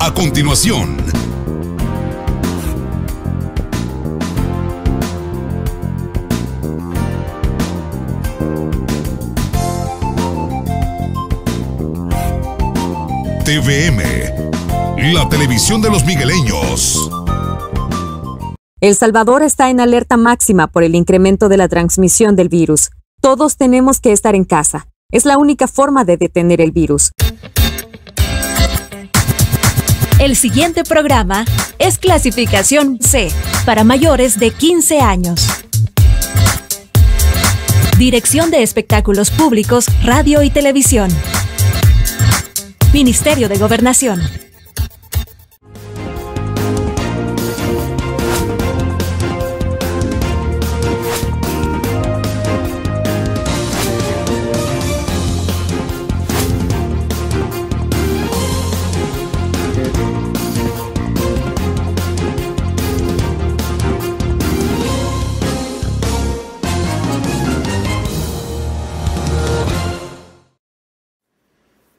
A continuación, TVM, la televisión de los migueleños. El Salvador está en alerta máxima por el incremento de la transmisión del virus. Todos tenemos que estar en casa. Es la única forma de detener el virus. El siguiente programa es clasificación C, para mayores de 15 años. Dirección de Espectáculos Públicos, Radio y Televisión. Ministerio de Gobernación.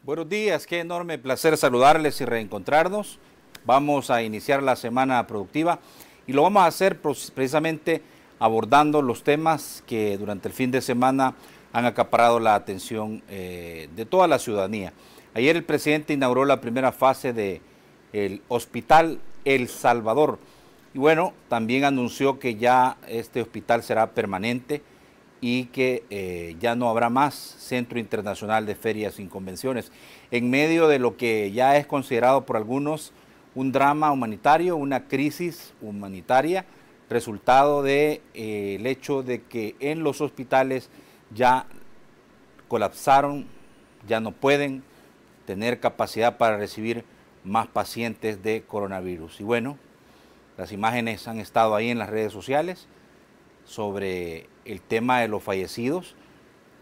Buenos días, qué enorme placer saludarles y reencontrarnos. Vamos a iniciar la semana productiva y lo vamos a hacer precisamente abordando los temas que durante el fin de semana han acaparado la atención de toda la ciudadanía. Ayer el presidente inauguró la primera fase del Hospital El Salvador y bueno, también anunció que ya este hospital será permanente y que ya no habrá más Centro Internacional de Ferias y Convenciones, en medio de lo que ya es considerado por algunos un drama humanitario, una crisis humanitaria, resultado del hecho de que en los hospitales ya colapsaron, ya no pueden tener capacidad para recibir más pacientes de coronavirus. Y bueno, las imágenes han estado ahí en las redes sociales sobre el tema de los fallecidos,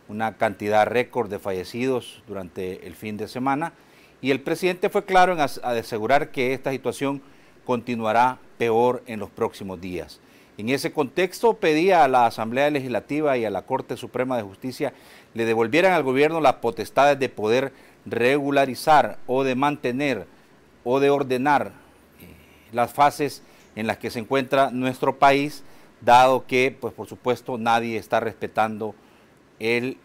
una cantidad récord de fallecidos durante el fin de semana, y el presidente fue claro en asegurar que esta situación continuará peor en los próximos días. En ese contexto pedía a la Asamblea Legislativa y a la Corte Suprema de Justicia le devolvieran al gobierno las potestades de poder regularizar o de mantener o de ordenar las fases en las que se encuentra nuestro país, dado que, pues por supuesto, nadie está respetando el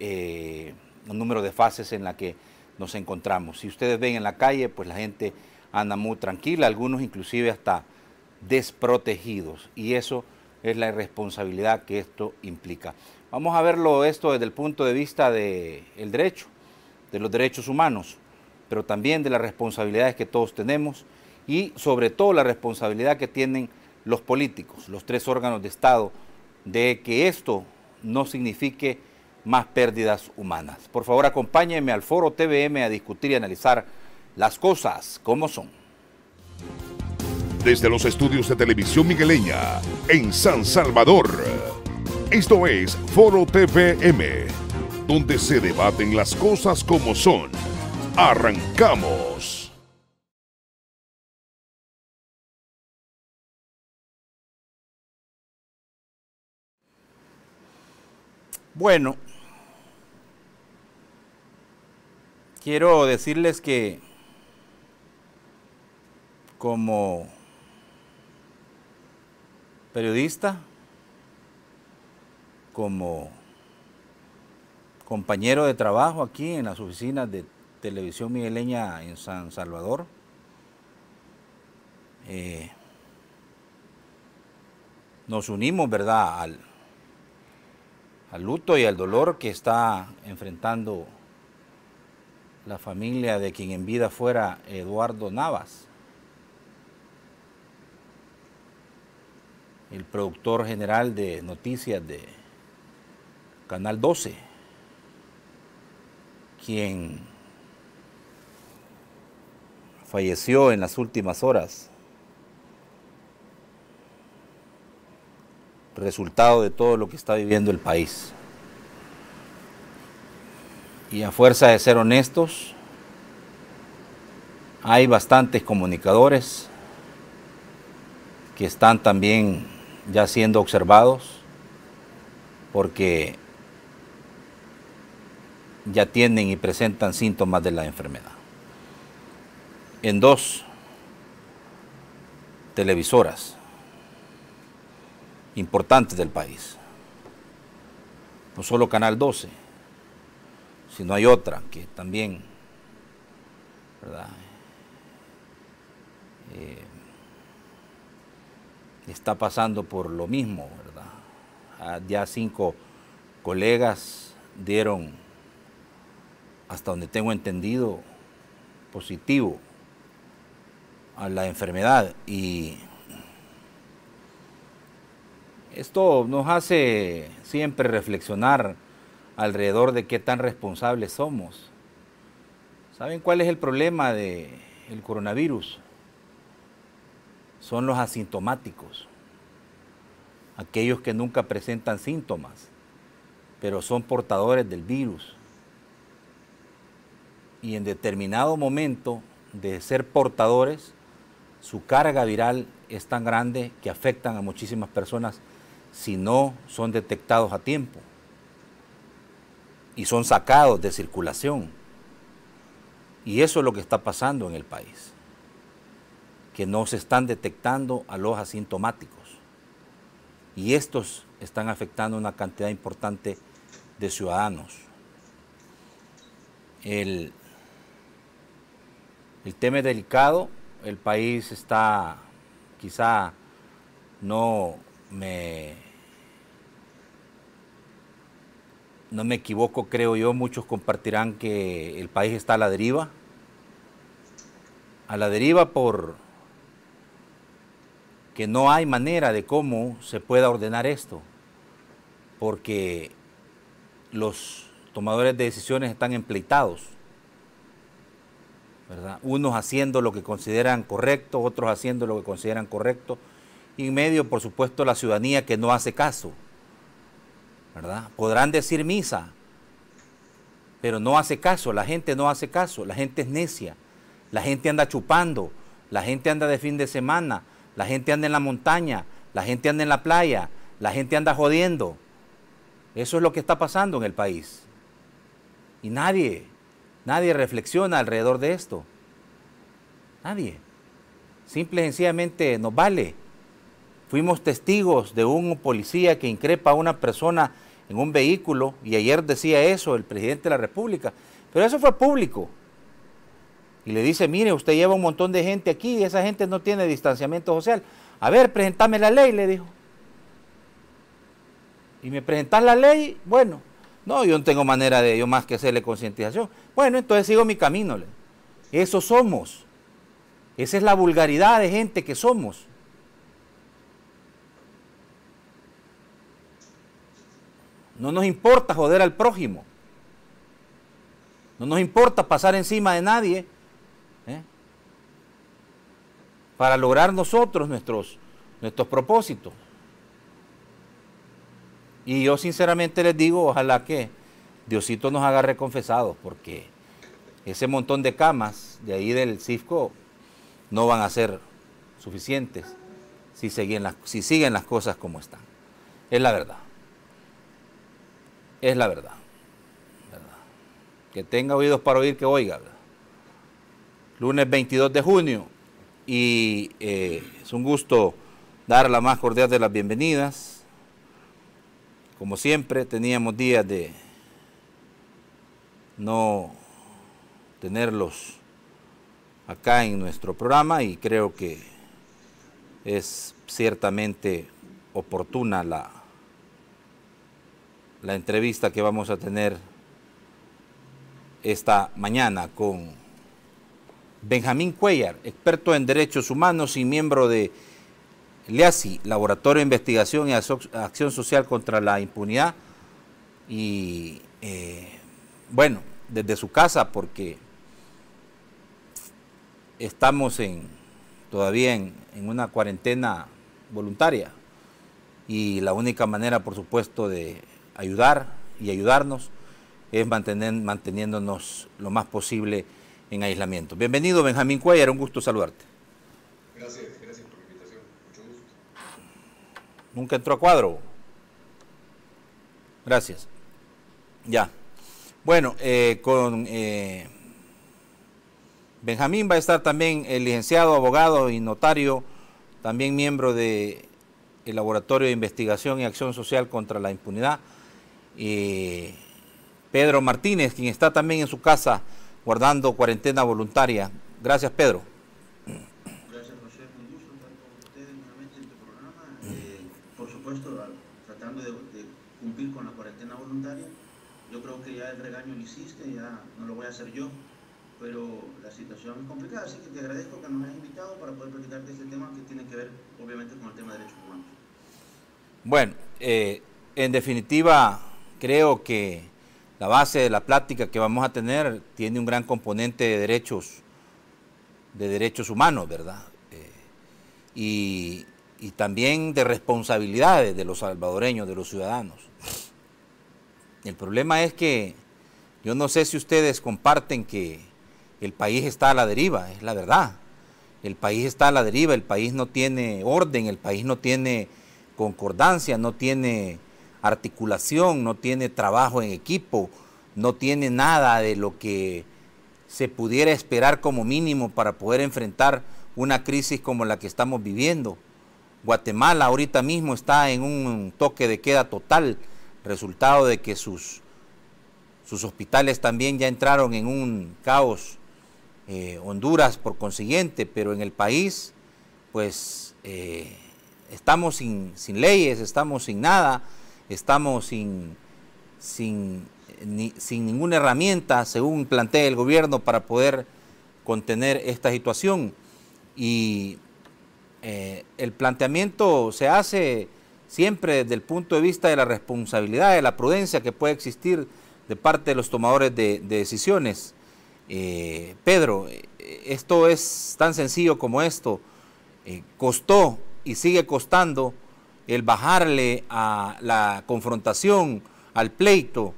número de fases en la que nos encontramos. Si ustedes ven en la calle, pues la gente anda muy tranquila, algunos inclusive hasta desprotegidos, y eso es la irresponsabilidad que esto implica. Vamos a verlo esto desde el punto de vista del derecho, de los derechos humanos, pero también de las responsabilidades que todos tenemos y sobre todo la responsabilidad que tienen los políticos, los tres órganos de Estado, de que esto no signifique más pérdidas humanas. Por favor, acompáñenme al Foro TVM a discutir y analizar las cosas como son. Desde los estudios de Televisión Migueleña, en San Salvador, esto es Foro TVM, donde se debaten las cosas como son. ¡Arrancamos! Bueno, quiero decirles que como periodista, como compañero de trabajo aquí en las oficinas de Televisión Migueleña en San Salvador, nos unimos, ¿verdad?, al luto y al dolor que está enfrentando la familia de quien en vida fuera Eduardo Navas, el productor general de noticias de Canal 12, quien falleció en las últimas horas, resultado de todo lo que está viviendo el país. Y a fuerza de ser honestos, hay bastantes comunicadores que están también ya siendo observados porque ya tienen y presentan síntomas de la enfermedad. En dos televisoras importantes del país. No solo Canal 12, sino hay otra que también, ¿verdad?, está pasando por lo mismo, ¿verdad? Ya 5 colegas dieron, hasta donde tengo entendido, positivo a la enfermedad, y esto nos hace siempre reflexionar alrededor de qué tan responsables somos. ¿Saben cuál es el problema del coronavirus? Son los asintomáticos, aquellos que nunca presentan síntomas, pero son portadores del virus. Y en determinado momento de ser portadores, su carga viral es tan grande que afectan a muchísimas personas si no son detectados a tiempo y son sacados de circulación. Y eso es lo que está pasando en el país, que no se están detectando a los asintomáticos, y estos están afectando a una cantidad importante de ciudadanos. El tema es delicado, el país está, quizá no me equivoco, creo yo, muchos compartirán que el país está a la deriva por que no hay manera de cómo se pueda ordenar esto, porque los tomadores de decisiones están empleitados, ¿verdad? Unos haciendo lo que consideran correcto, otros haciendo lo que consideran correcto, y en medio, por supuesto, la ciudadanía que no hace caso, ¿verdad? Podrán decir misa, pero no hace caso, la gente no hace caso, la gente es necia, la gente anda chupando, la gente anda de fin de semana, la gente anda en la montaña, la gente anda en la playa, la gente anda jodiendo. Eso es lo que está pasando en el país. Y nadie reflexiona alrededor de esto. Nadie. Simple y sencillamente nos vale. Fuimos testigos de un policía que increpa a una persona en un vehículo, y ayer decía eso el presidente de la República, pero eso fue público. Y le dice, mire, usted lleva un montón de gente aquí y esa gente no tiene distanciamiento social. A ver, presentame la ley, le dijo. ¿Y me presentás la ley? Bueno, no, yo no tengo manera de yo más que hacerle concientización. Bueno, entonces sigo mi camino. Eso somos. Esa es la vulgaridad de gente que somos. No nos importa joder al prójimo. No nos importa pasar encima de nadie, para lograr nosotros nuestros propósitos. Y yo sinceramente les digo, ojalá que Diosito nos haga reconfesados, porque ese montón de camas de ahí del CIFCO no van a ser suficientes si siguen las cosas como están. Es la verdad. Es la verdad. Que tenga oídos para oír, que oiga, ¿verdad? Lunes 22 de junio, y es un gusto dar la más cordial de las bienvenidas. Como siempre, teníamos días de no tenerlos acá en nuestro programa, y creo que es ciertamente oportuna la entrevista que vamos a tener esta mañana con Benjamín Cuellar, experto en derechos humanos y miembro de LEASI, Laboratorio de Investigación y Acción Social contra la Impunidad. Y bueno, desde su casa, porque estamos todavía en una cuarentena voluntaria, y la única manera, por supuesto, de ayudar y ayudarnos es manteniéndonos lo más posible en aislamiento. Bienvenido, Benjamín Cuellar, un gusto saludarte. Gracias por la invitación, mucho gusto. ¿Nunca entró a cuadro? Gracias. Ya. Bueno, con Benjamín va a estar también el licenciado, abogado y notario también miembro del Laboratorio de Investigación y Acción Social contra la Impunidad, Pedro Martínez, quien está también en su casa guardando cuarentena voluntaria. Gracias, Pedro. Gracias, José. Un gusto estar con ustedes nuevamente en tu programa. Por supuesto, tratando de cumplir con la cuarentena voluntaria. Yo creo que ya el regaño lo hiciste, ya no lo voy a hacer yo, pero la situación es complicada, así que te agradezco que nos hayas invitado para poder platicar de este tema que tiene que ver, obviamente, con el tema de derechos humanos. Bueno, en definitiva, creo que la base de la plática que vamos a tener tiene un gran componente de derechos humanos, ¿verdad? Y también de responsabilidades de los salvadoreños, de los ciudadanos. El problema es que yo no sé si ustedes comparten que el país está a la deriva, es la verdad. El país está a la deriva, el país no tiene orden, el país no tiene concordancia, no tiene articulación, no tiene trabajo en equipo, no tiene nada de lo que se pudiera esperar como mínimo para poder enfrentar una crisis como la que estamos viviendo. Guatemala ahorita mismo está en un toque de queda total, resultado de que sus hospitales también ya entraron en un caos, Honduras por consiguiente, pero en el país pues estamos sin leyes, estamos sin nada, estamos sin ninguna herramienta, según plantea el gobierno, para poder contener esta situación. Y el planteamiento se hace siempre desde el punto de vista de la responsabilidad, de la prudencia que puede existir de parte de los tomadores de decisiones. Pedro, esto es tan sencillo como esto. Costó y sigue costando el bajarle a la confrontación, al pleito,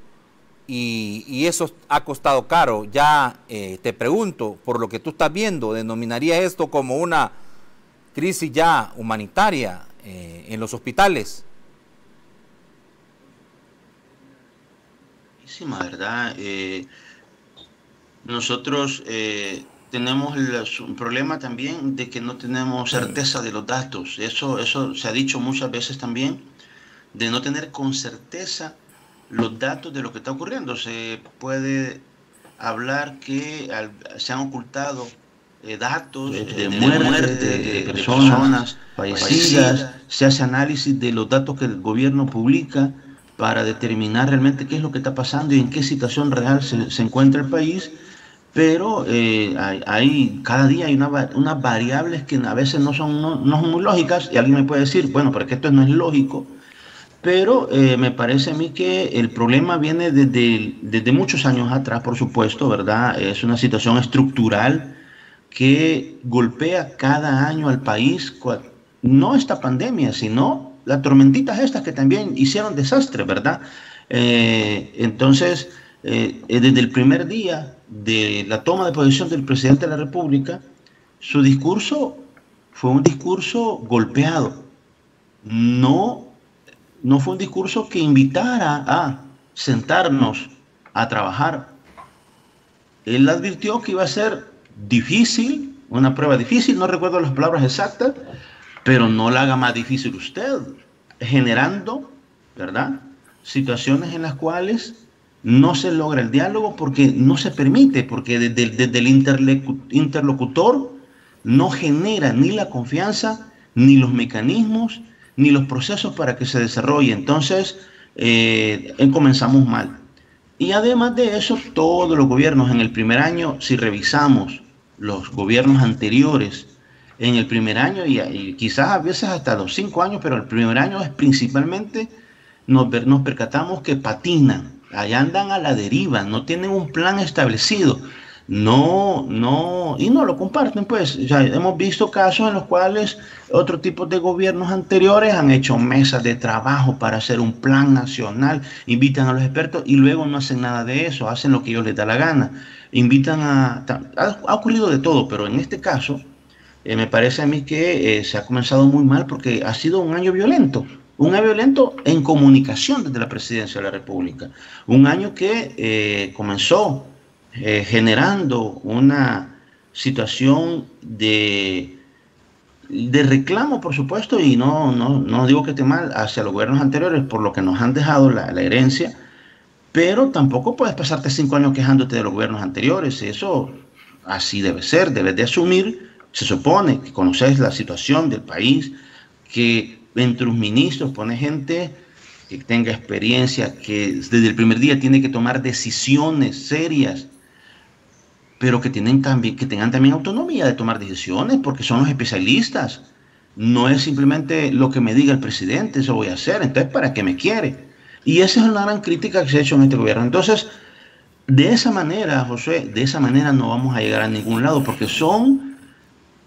y eso ha costado caro. Ya te pregunto, por lo que tú estás viendo, ¿denominaría esto como una crisis ya humanitaria en los hospitales? ¿Verdad? Nosotros tenemos un problema también de que no tenemos certeza de los datos. Eso se ha dicho muchas veces también, de no tener con certeza los datos de lo que está ocurriendo. Se puede hablar que se han ocultado datos de muerte de personas fallecidas. Se hace análisis de los datos que el gobierno publica para determinar realmente qué es lo que está pasando y en qué situación real se encuentra el país. Pero cada día hay unas variables que a veces no son muy lógicas, y alguien me puede decir, bueno, pero es que esto no es lógico. Pero me parece a mí que el problema viene desde muchos años atrás, por supuesto, ¿verdad? Es una situación estructural que golpea cada año al país, no esta pandemia, sino las tormentitas estas que también hicieron desastre, ¿verdad? Entonces, desde el primer día de la toma de posesión del presidente de la República, su discurso fue un discurso golpeado. No fue un discurso que invitara a sentarnos a trabajar. Él advirtió que iba a ser difícil, una prueba difícil, no recuerdo las palabras exactas, pero no la haga más difícil usted, generando, ¿verdad?, situaciones en las cuales no se logra el diálogo porque no se permite, porque desde el interlocutor no genera ni la confianza, ni los mecanismos, ni los procesos para que se desarrolle. Entonces, comenzamos mal. Y además de eso, todos los gobiernos en el primer año, si revisamos los gobiernos anteriores, en el primer año, y quizás a veces hasta los 5 años, pero el primer año es principalmente, nos percatamos que patinan, allá andan a la deriva, no tienen un plan establecido, y no lo comparten, pues. Ya hemos visto casos en los cuales otro tipo de gobiernos anteriores han hecho mesas de trabajo para hacer un plan nacional, invitan a los expertos y luego no hacen nada de eso, hacen lo que ellos les da la gana, ha ocurrido de todo, pero en este caso me parece a mí que se ha comenzado muy mal porque ha sido un año violento en comunicación desde la presidencia de la República, un año que comenzó generando una situación de de reclamo, por supuesto, y no digo que esté mal hacia los gobiernos anteriores por lo que nos han dejado la herencia, pero tampoco puedes pasarte 5 años quejándote de los gobiernos anteriores. Eso así debe ser, debes de asumir, se supone que conoces la situación del país, que entre los ministros pone gente que tenga experiencia, que desde el primer día tiene que tomar decisiones serias, pero que tengan también autonomía de tomar decisiones, porque son los especialistas. No es simplemente lo que me diga el presidente, eso voy a hacer, entonces ¿para qué me quiere? Y esa es una gran crítica que se ha hecho en este gobierno. Entonces, de esa manera, Josué, de esa manera no vamos a llegar a ningún lado, porque son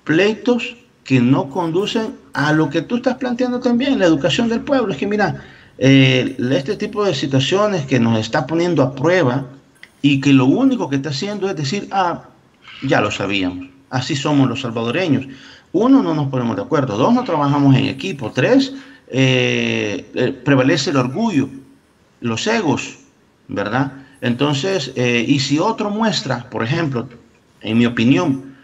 pleitos que no conducen a lo que tú estás planteando también, la educación del pueblo. Es que mira, este tipo de situaciones que nos está poniendo a prueba y que lo único que está haciendo es decir, ya lo sabíamos, así somos los salvadoreños. 1, no nos ponemos de acuerdo. 2, no trabajamos en equipo. 3, prevalece el orgullo, los egos, ¿verdad? Entonces, y si otro muestra, por ejemplo, en mi opinión,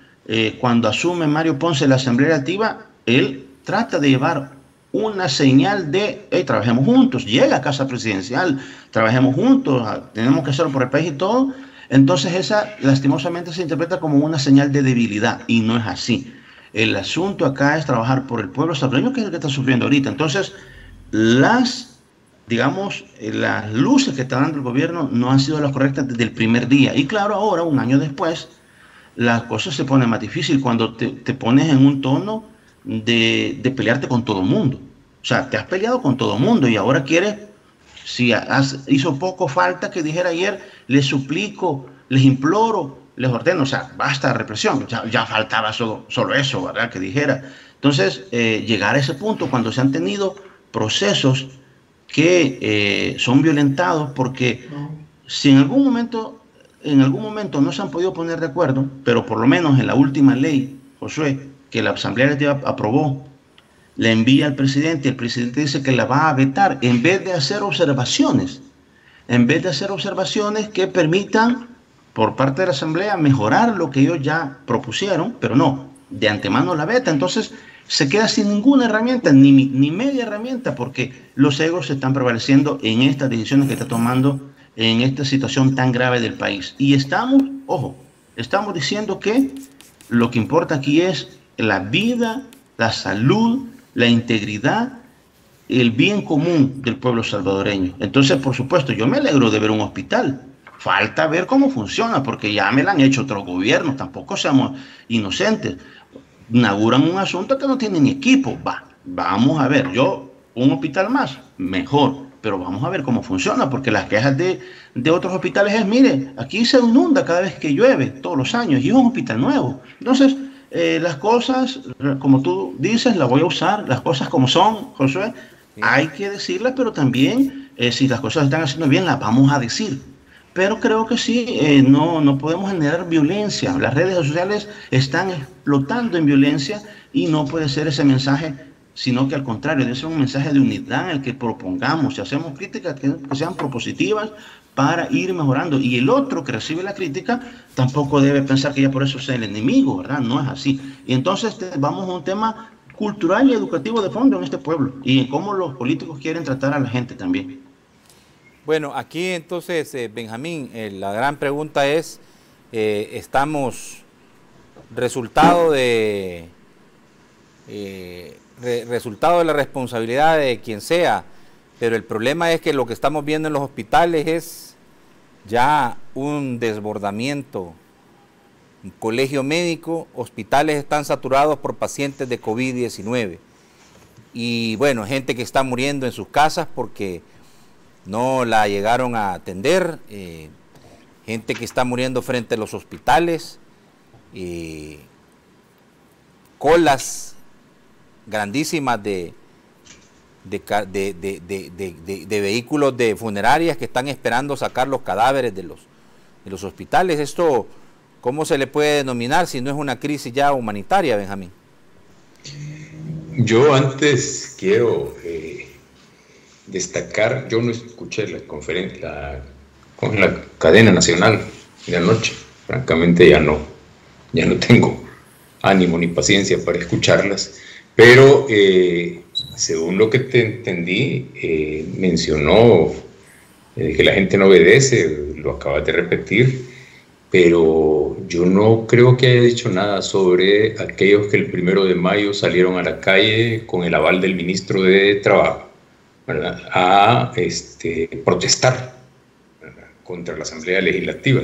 cuando asume Mario Ponce la Asamblea Legislativa, él trata de llevar una señal de, hey, trabajemos juntos, llega a Casa Presidencial, trabajemos juntos, tenemos que hacerlo por el país y todo. Entonces esa lastimosamente se interpreta como una señal de debilidad y no es así. El asunto acá es trabajar por el pueblo salvadoreño, que es el que está sufriendo ahorita. Entonces las luces que está dando el gobierno no han sido las correctas desde el primer día. Y claro, ahora, un año después, las cosas se ponen más difíciles cuando te pones en un tono de pelearte con todo el mundo. O sea, te has peleado con todo el mundo y ahora quieres, si hizo poco falta que dijera ayer, les suplico, les imploro, les ordeno, o sea, basta represión. Ya faltaba solo eso, ¿verdad? Que dijera. Entonces, llegar a ese punto cuando se han tenido procesos que son violentados, porque si en algún momento no se han podido poner de acuerdo, pero por lo menos en la última ley, Josué, que la Asamblea Legislativa aprobó, le envía al presidente, y el presidente dice que la va a vetar, en vez de hacer observaciones que permitan por parte de la Asamblea mejorar lo que ellos ya propusieron, pero no, de antemano la veta. Entonces se queda sin ninguna herramienta, ni media herramienta, porque los egos se están prevaleciendo en estas decisiones que está tomando en esta situación tan grave del país. Y estamos diciendo que lo que importa aquí es la vida, la salud, la integridad, el bien común del pueblo salvadoreño. Entonces, por supuesto, yo me alegro de ver un hospital. Falta ver cómo funciona, porque ya me lo han hecho otros gobiernos, tampoco seamos inocentes. Inauguran un asunto que no tiene ni equipo. Vamos a ver, un hospital más, mejor, pero vamos a ver cómo funciona, porque las quejas de otros hospitales es, mire, aquí se inunda cada vez que llueve, todos los años, y es un hospital nuevo. Entonces, las cosas, como tú dices, las voy a usar, las cosas como son, Josué, hay que decirlas, pero también, si las cosas están haciendo bien, las vamos a decir. Pero creo que sí, no podemos generar violencia. Las redes sociales están explotando en violencia y no puede ser ese mensaje, sino que al contrario, debe ser un mensaje de unidad en el que propongamos, si hacemos críticas que sean propositivas para ir mejorando. Y el otro que recibe la crítica tampoco debe pensar que ya por eso sea el enemigo, ¿verdad? No es así. Y entonces vamos a un tema cultural y educativo de fondo en este pueblo y en cómo los políticos quieren tratar a la gente también. Bueno, aquí entonces, Benjamín, la gran pregunta es, estamos resultado de la responsabilidad de quien sea, pero el problema es que lo que estamos viendo en los hospitales es ya un desbordamiento. Un colegio médico, hospitales están saturados por pacientes de COVID-19 y bueno, gente que está muriendo en sus casas porque no la llegaron a atender, gente que está muriendo frente a los hospitales, colas grandísimas de vehículos de funerarias que están esperando sacar los cadáveres de los hospitales. Esto, ¿cómo se le puede denominar si no es una crisis ya humanitaria, Benjamín? Yo antes quiero destacar, yo no escuché la conferencia con la cadena nacional de anoche, francamente ya no tengo ánimo ni paciencia para escucharlas, pero según lo que te entendí, mencionó que la gente no obedece, lo acabas de repetir, pero yo no creo que haya dicho nada sobre aquellos que el 1 de mayo salieron a la calle con el aval del ministro de Trabajo, ¿verdad?, a protestar, ¿verdad?, contra la Asamblea Legislativa.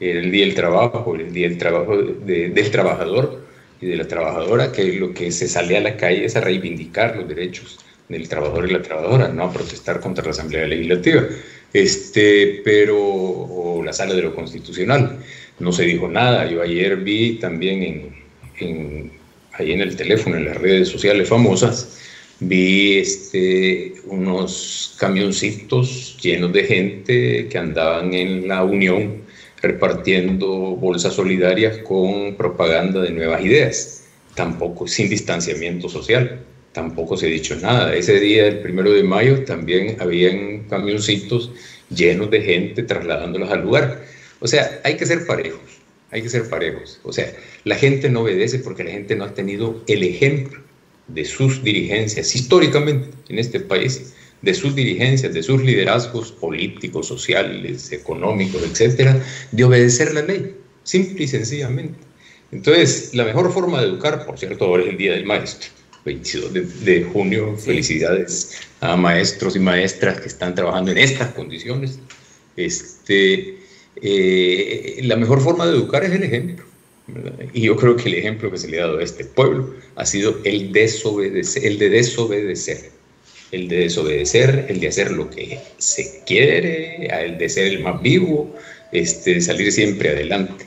Era el Día del Trabajo, el Día del Trabajo del trabajador y de la trabajadora, que lo que se sale a la calle es a reivindicar los derechos del trabajador y la trabajadora, no a protestar contra la Asamblea Legislativa, o la Sala de lo Constitucional. No se dijo nada. Yo ayer vi también ahí en el teléfono, en las redes sociales famosas, vi unos camioncitos llenos de gente que andaban en la Unión repartiendo bolsas solidarias con propaganda de nuevas ideas, tampoco sin distanciamiento social. Tampoco se ha dicho nada. Ese día, el 1 de mayo, también habían camioncitos llenos de gente trasladándolos al lugar. O sea, hay que ser parejos, hay que ser parejos. O sea, la gente no obedece porque la gente no ha tenido el ejemplo de sus dirigencias, históricamente en este país, de sus dirigencias, de sus liderazgos políticos, sociales, económicos, etcétera, de obedecer la ley, simple y sencillamente. Entonces, la mejor forma de educar, por cierto, ahora es el Día del Maestro, 22 de junio, felicidades a maestros y maestras que están trabajando en estas condiciones. La mejor forma de educar es el ejemplo, ¿verdad? Y yo creo que el ejemplo que se le ha dado a este pueblo ha sido el de desobedecer, el de hacer lo que se quiere, el de ser el más vivo, salir siempre adelante.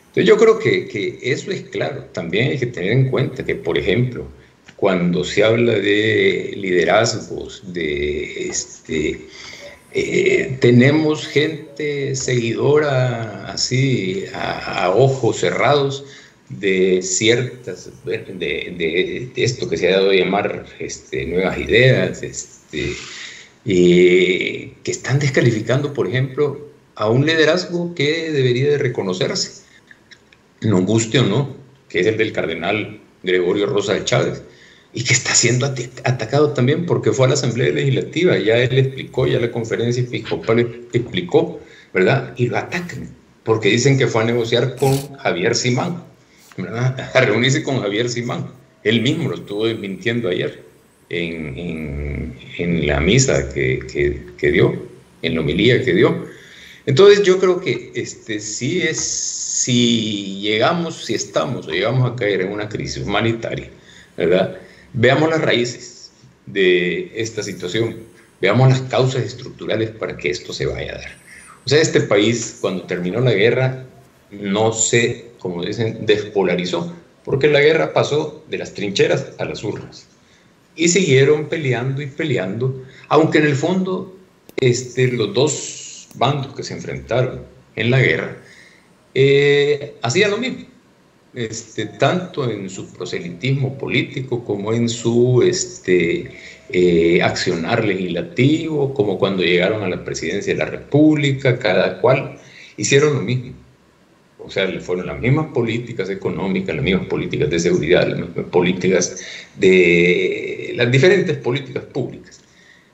Entonces yo creo que eso es claro. También hay que tener en cuenta que, por ejemplo, cuando se habla de liderazgos, tenemos gente seguidora así a ojos cerrados de ciertas, de esto que se ha dado a llamar nuevas ideas, que están descalificando, por ejemplo, a un liderazgo que debería de reconocerse, nos guste o no, que es el del cardenal Gregorio Rosa Chávez, y que está siendo atacado también porque fue a la Asamblea Legislativa. Ya él explicó, ya la conferencia episcopal explicó, ¿verdad? Y lo atacan porque dicen que fue a negociar con Javier Simán, ¿verdad?, a reunirse con Javier Simán. Él mismo lo estuvo desmintiendo ayer en la misa que dio, en la homilía que dio. Entonces yo creo que si llegamos a caer en una crisis humanitaria, ¿verdad?, veamos las raíces de esta situación, veamos las causas estructurales para que esto se vaya a dar. O sea, este país, cuando terminó la guerra, no se, como dicen, despolarizó, porque la guerra pasó de las trincheras a las urnas. Y siguieron peleando y peleando, aunque en el fondo los dos bandos que se enfrentaron en la guerra hacían lo mismo. Tanto en su proselitismo político como en su accionar legislativo, como cuando llegaron a la presidencia de la República, cada cual hicieron lo mismo. O sea, fueron las mismas políticas económicas, las mismas políticas de seguridad, las mismas políticas las diferentes políticas públicas.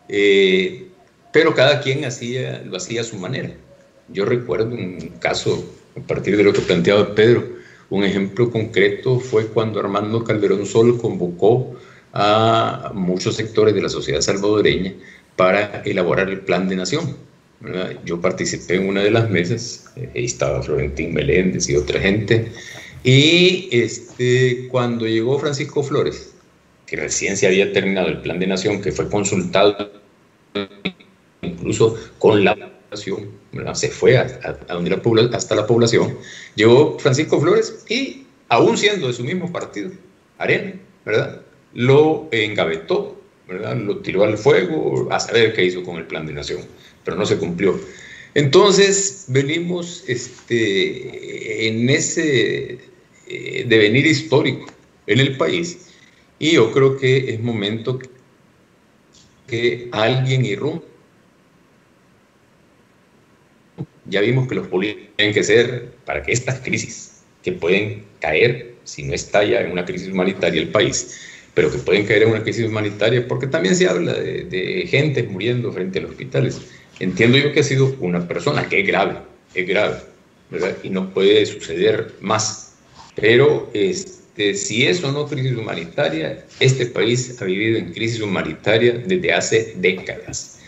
Pero cada quien lo hacía a su manera. Yo recuerdo un caso, a partir de lo que planteaba Pedro, un ejemplo concreto fue cuando Armando Calderón Sol convocó a muchos sectores de la sociedad salvadoreña para elaborar el Plan de Nación, ¿verdad? Yo participé en una de las mesas, ahí estaba Florentín Meléndez y otra gente, y cuando llegó Francisco Flores, que recién se había terminado el Plan de Nación, que fue consultado incluso con la población, ¿verdad?, se fue hasta la población, llegó Francisco Flores y, aún siendo de su mismo partido, Arena, ¿verdad?, lo engavetó, ¿verdad?, lo tiró al fuego, a saber qué hizo con el Plan de Nación, pero no se cumplió. Entonces venimos en ese devenir histórico en el país, y yo creo que es momento que alguien irrumpa. Ya vimos que los políticos tienen que ser, para que estas crisis que pueden caer, si no estalla en una crisis humanitaria el país, pero que pueden caer en una crisis humanitaria, porque también se habla de gente muriendo frente a los hospitales. Entiendo yo que ha sido una persona, que es grave, ¿verdad? Y no puede suceder más. Pero si es o no crisis humanitaria, este país ha vivido en crisis humanitaria desde hace décadas,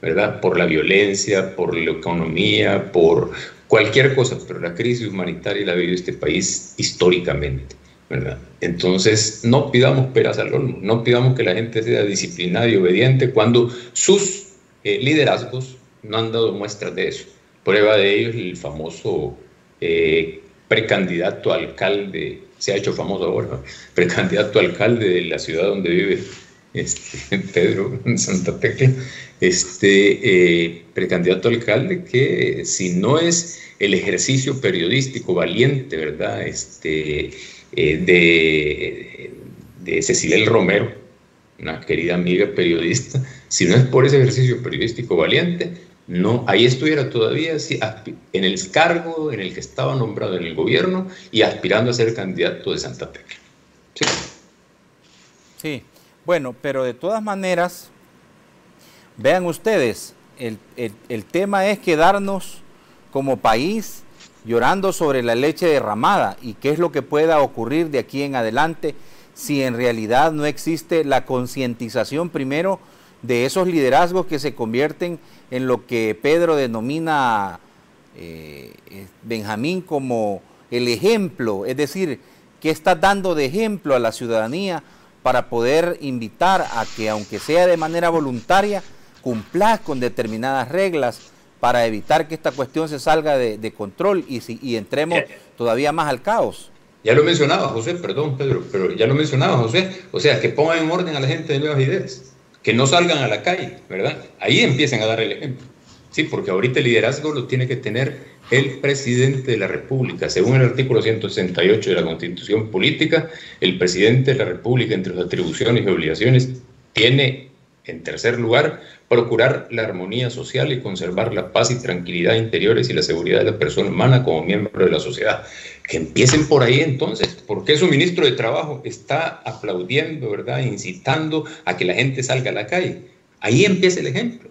¿verdad? Por la violencia, por la economía, por cualquier cosa, pero la crisis humanitaria la ha vivido este país históricamente, ¿verdad? Entonces, no pidamos peras al olmo, no pidamos que la gente sea disciplinada y obediente cuando sus liderazgos no han dado muestras de eso. Prueba de ello es el famoso precandidato a alcalde, se ha hecho famoso ahora, ¿no? Precandidato a alcalde de la ciudad donde vive Pedro, en Santa Tecla, precandidato a alcalde que, si no es el ejercicio periodístico valiente, ¿verdad?, de Cecilel Romero, una querida amiga periodista, si no es por ese ejercicio periodístico valiente, no, ahí estuviera todavía en el cargo en el que estaba nombrado en el gobierno y aspirando a ser candidato de Santa Tecla. Sí. Sí, bueno, pero de todas maneras, vean ustedes, el tema es quedarnos como país llorando sobre la leche derramada y qué es lo que pueda ocurrir de aquí en adelante si en realidad no existe la concientización primero de esos liderazgos que se convierten en lo que Pedro denomina Benjamín como el ejemplo, es decir, ¿qué estás dando de ejemplo a la ciudadanía para poder invitar a que, aunque sea de manera voluntaria, cumplas con determinadas reglas para evitar que esta cuestión se salga de control y entremos todavía más al caos? Ya lo mencionaba José, perdón Pedro, pero ya lo mencionaba José, o sea, que pongan en orden a la gente de nuevas ideas, que no salgan a la calle, ¿verdad? Ahí empiecen a dar el ejemplo, sí, porque ahorita el liderazgo lo tiene que tener el presidente de la República. Según el artículo 168 de la Constitución Política, el presidente de la República, entre sus atribuciones y obligaciones, tiene, en tercer lugar, procurar la armonía social y conservar la paz y tranquilidad interiores y la seguridad de la persona humana como miembro de la sociedad. Que empiecen por ahí entonces, porque su ministro de Trabajo está aplaudiendo, ¿verdad?, incitando a que la gente salga a la calle. Ahí empieza el ejemplo,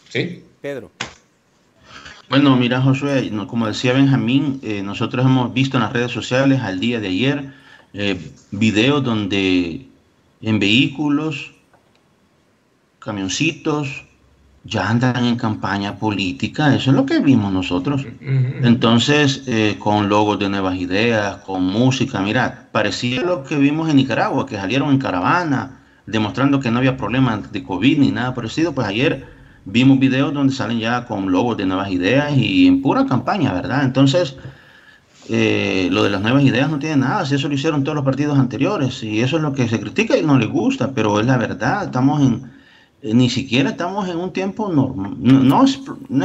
¿sí? Pedro. Bueno, mira, Josué, como decía Benjamín, nosotros hemos visto en las redes sociales al día de ayer videos donde en vehículos, camioncitos, ya andan en campaña política. Eso es lo que vimos nosotros. Entonces, con logos de nuevas ideas, con música, mira, parecía lo que vimos en Nicaragua, que salieron en caravana, demostrando que no había problemas de COVID ni nada parecido. Pues ayer vimos videos donde salen ya con logos de nuevas ideas y en pura campaña, ¿verdad? Entonces, lo de las nuevas ideas no tiene nada, si eso lo hicieron todos los partidos anteriores, y eso es lo que se critica y no les gusta, pero es la verdad. Estamos ni siquiera estamos en un tiempo normal, no es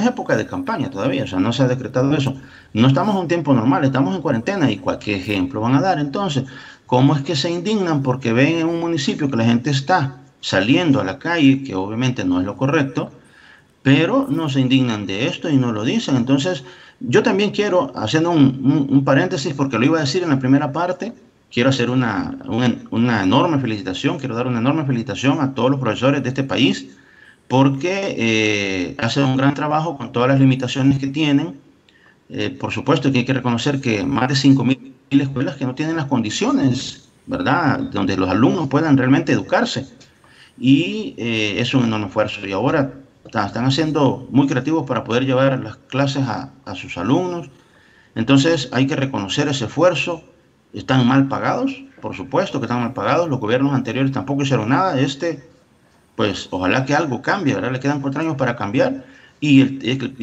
época de campaña todavía, o sea, no se ha decretado eso, no estamos en un tiempo normal, estamos en cuarentena. ¿Y cualquier ejemplo van a dar? Entonces, ¿cómo es que se indignan porque ven en un municipio que la gente está saliendo a la calle, que obviamente no es lo correcto, pero no se indignan de esto y no lo dicen? Entonces, yo también quiero, haciendo un paréntesis, porque lo iba a decir en la primera parte, quiero hacer una enorme felicitación, quiero dar una enorme felicitación a todos los profesores de este país, porque hacen un gran trabajo con todas las limitaciones que tienen. Por supuesto que hay que reconocer que más de 5.000 escuelas que no tienen las condiciones, ¿verdad?, donde los alumnos puedan realmente educarse. Y es un enorme esfuerzo. Y ahora están haciendo muy creativos para poder llevar las clases a sus alumnos. Entonces hay que reconocer ese esfuerzo. Están mal pagados, por supuesto que están mal pagados. Los gobiernos anteriores tampoco hicieron nada. Pues ojalá que algo cambie, ¿verdad? Le quedan 4 años para cambiar. Y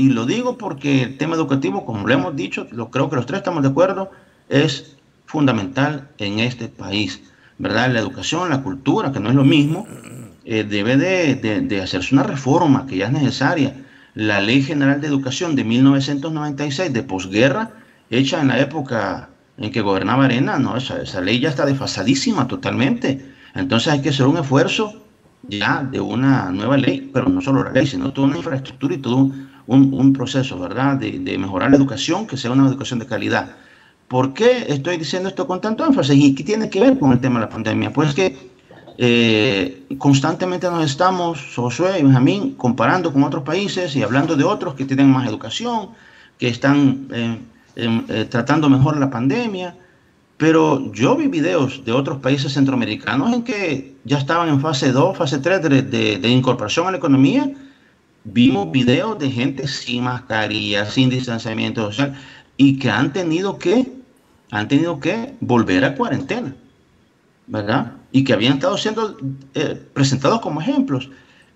lo digo porque el tema educativo, como lo hemos dicho, creo que los tres estamos de acuerdo, es fundamental en este país, ¿verdad? La educación, la cultura, que no es lo mismo, debe de hacerse una reforma que ya es necesaria. La Ley General de Educación de 1996, de posguerra, hecha en la época en que gobernaba Arena, no, esa ley ya está desfasadísima totalmente. Entonces hay que hacer un esfuerzo ya de una nueva ley, pero no solo la ley, sino toda una infraestructura y todo un proceso, ¿verdad?, de mejorar la educación, que sea una educación de calidad. ¿Por qué estoy diciendo esto con tanto énfasis? ¿Y qué tiene que ver con el tema de la pandemia? Pues que constantemente nos estamos, Josué y Benjamín, comparando con otros países y hablando de otros que tienen más educación, que están tratando mejor la pandemia. Pero yo vi videos de otros países centroamericanos en que ya estaban en fase 2, fase 3 de incorporación a la economía. Vimos videos de gente sin mascarilla, sin distanciamiento social, y que han tenido que volver a cuarentena, ¿verdad? Y que habían estado siendo presentados como ejemplos.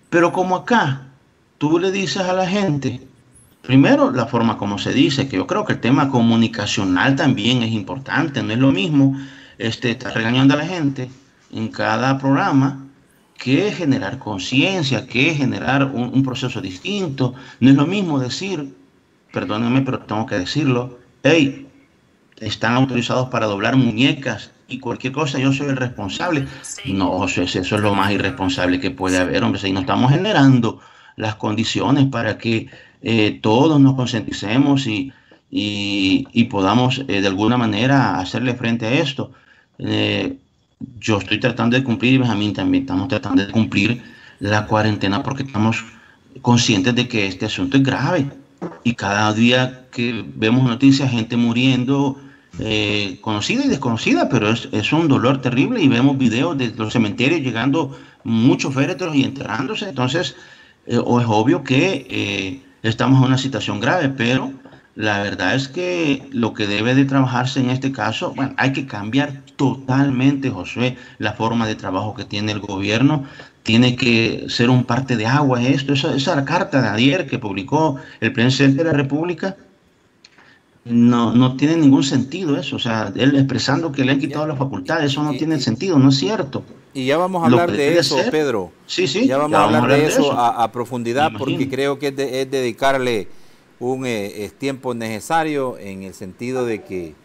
Pero como acá tú le dices a la gente, primero la forma como se dice, que yo creo que el tema comunicacional también es importante. No es lo mismo estar regañando a la gente en cada programa que generar conciencia, que generar un proceso distinto. No es lo mismo decir, perdónenme, pero tengo que decirlo, hey, están autorizados para doblar muñecas y cualquier cosa, yo soy el responsable. No, eso es lo más irresponsable que puede haber, hombre. Si no estamos generando las condiciones para que todos nos concienticemos y podamos de alguna manera hacerle frente a esto. Yo estoy tratando de cumplir, y Benjamín también estamos tratando de cumplir la cuarentena, porque estamos conscientes de que este asunto es grave. Y cada día que vemos noticias, gente muriendo, conocida y desconocida, pero es un dolor terrible, y vemos videos de los cementerios llegando muchos féretros y enterrándose. Entonces, es obvio que estamos en una situación grave, pero la verdad es que lo que debe de trabajarse en este caso, bueno, hay que cambiar totalmente, Josué, la forma de trabajo que tiene el gobierno. Tiene que ser un parte de agua esto. Esa carta de ayer que publicó el presidente de la República, no tiene ningún sentido eso. O sea, él expresando que le han quitado las facultades, eso no tiene sentido, no es cierto. Y ya vamos a hablar de eso, Pedro. Sí, ya vamos a hablar de eso a profundidad, porque creo que es dedicarle un tiempo necesario, en el sentido de que,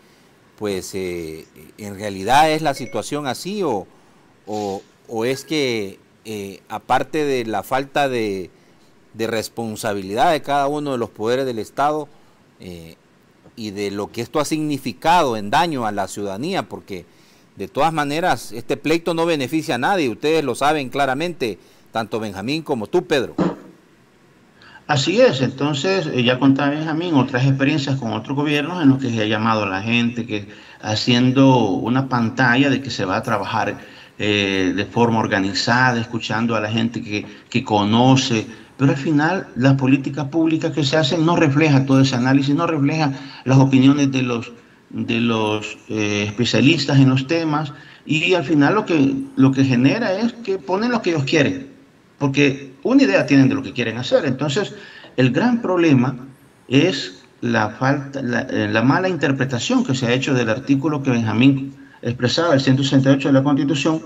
pues, en realidad es la situación así, o es que aparte de la falta de responsabilidad de cada uno de los poderes del Estado, y de lo que esto ha significado en daño a la ciudadanía, porque de todas maneras este pleito no beneficia a nadie, ustedes lo saben claramente, tanto Benjamín como tú, Pedro. Así es. Entonces, ya contaba Benjamín otras experiencias con otros gobiernos en los que se ha llamado a la gente, que haciendo una pantalla de que se va a trabajar de forma organizada, escuchando a la gente que conoce, pero al final las políticas públicas que se hacen no reflejan todo ese análisis, no reflejan las opiniones de los especialistas en los temas, y al final lo que genera es que ponen lo que ellos quieren, porque una idea tienen de lo que quieren hacer. Entonces, el gran problema es la mala interpretación que se ha hecho del artículo que Benjamín expresaba, el 168 de la Constitución,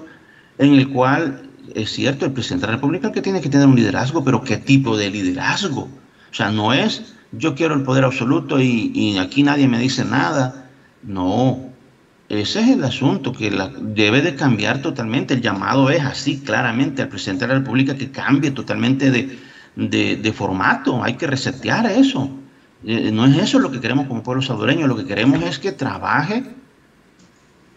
en el cual, es cierto, el presidente de la República es el que tiene que tener un liderazgo, pero ¿qué tipo de liderazgo? O sea, no es yo quiero el poder absoluto y aquí nadie me dice nada. No, ese es el asunto que debe de cambiar totalmente. El llamado es así, claramente, al presidente de la República, que cambie totalmente de formato. Hay que resetear eso. No es eso lo que queremos como pueblo salvadoreño. Lo que queremos es que trabaje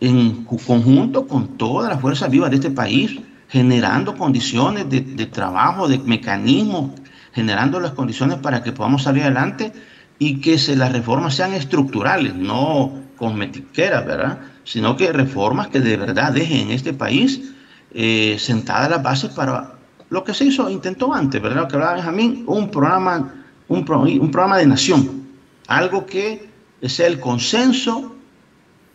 en conjunto con todas las fuerzas vivas de este país, generando condiciones de trabajo, de mecanismos, generando las condiciones para que podamos salir adelante, y que las reformas sean estructurales, no cosmetiqueras, ¿verdad? Sino que reformas que de verdad dejen en este país sentadas las bases para lo que se intentó antes, ¿verdad? Lo que hablaba Benjamín, un programa de nación, algo que sea el consenso,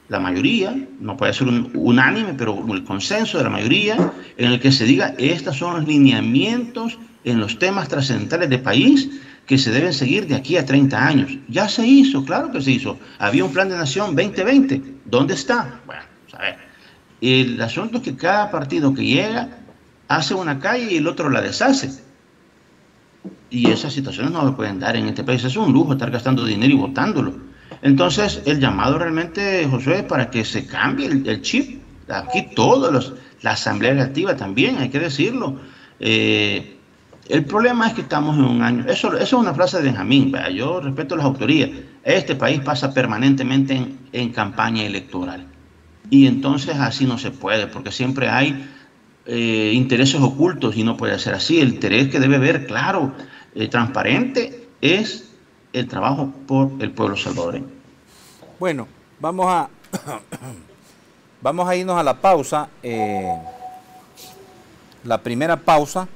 la mayoría, no puede ser unánime, pero el consenso de la mayoría, en el que se diga, estos son los lineamientos en los temas trascendentales del país que se deben seguir de aquí a 30 años. Ya se hizo, claro que se hizo. Había un plan de nación 2020. ¿Dónde está? Bueno, a ver. El asunto es que cada partido que llega hace una calle y el otro la deshace. Y esas situaciones no se pueden dar en este país. Es un lujo estar gastando dinero y botándolo. Entonces, el llamado realmente, Josué, es para que se cambie el chip. Aquí la Asamblea Legislativa también, hay que decirlo. El problema es que estamos en un año, eso es una frase de Benjamín, ¿verdad? Yo respeto las autorías. Este país pasa permanentemente en campaña electoral. Y entonces así no se puede, porque siempre hay intereses ocultos y no puede ser así. El interés que debe haber, claro, transparente, es el trabajo por el pueblo salvadoreño. Bueno, vamos a irnos a la pausa. La primera pausa,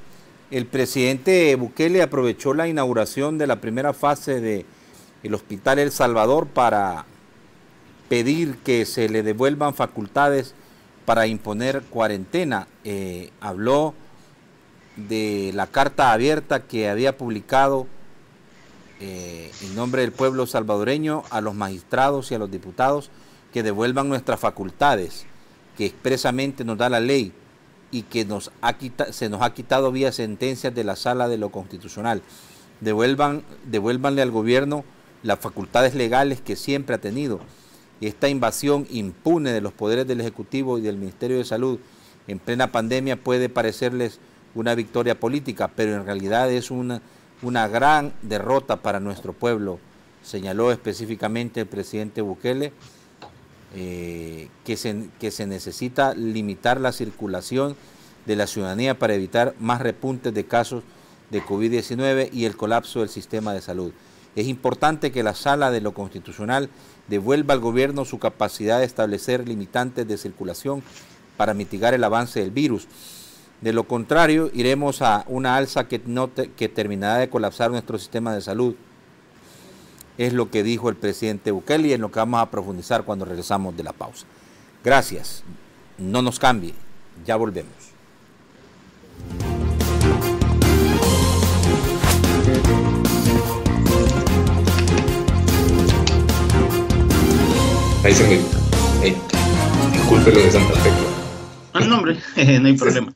el presidente Bukele aprovechó la inauguración de la primera fase del Hospital El Salvador para pedir que se le devuelvan facultades para imponer cuarentena. Habló de la carta abierta que había publicado en nombre del pueblo salvadoreño a los magistrados y a los diputados que devuelvan nuestras facultades, que expresamente nos da la ley y que se nos ha quitado vía sentencias de la Sala de lo Constitucional. Devuélvanle al gobierno las facultades legales que siempre ha tenido. Esta invasión impune de los poderes del Ejecutivo y del Ministerio de Salud en plena pandemia puede parecerles una victoria política, pero en realidad es una gran derrota para nuestro pueblo, señaló específicamente el presidente Bukele, que se necesita limitar la circulación de la ciudadanía para evitar más repuntes de casos de COVID-19 y el colapso del sistema de salud. Es importante que la Sala de lo Constitucional devuelva al gobierno su capacidad de establecer limitantes de circulación para mitigar el avance del virus. De lo contrario, iremos a una alza que terminará de colapsar nuestro sistema de salud. Es lo que dijo el presidente Bukele y en lo que vamos a profundizar cuando regresamos de la pausa. Gracias. No nos cambie. Ya volvemos. Ahí se me... disculpe lo de Santa Fe. No, hombre, no hay problema.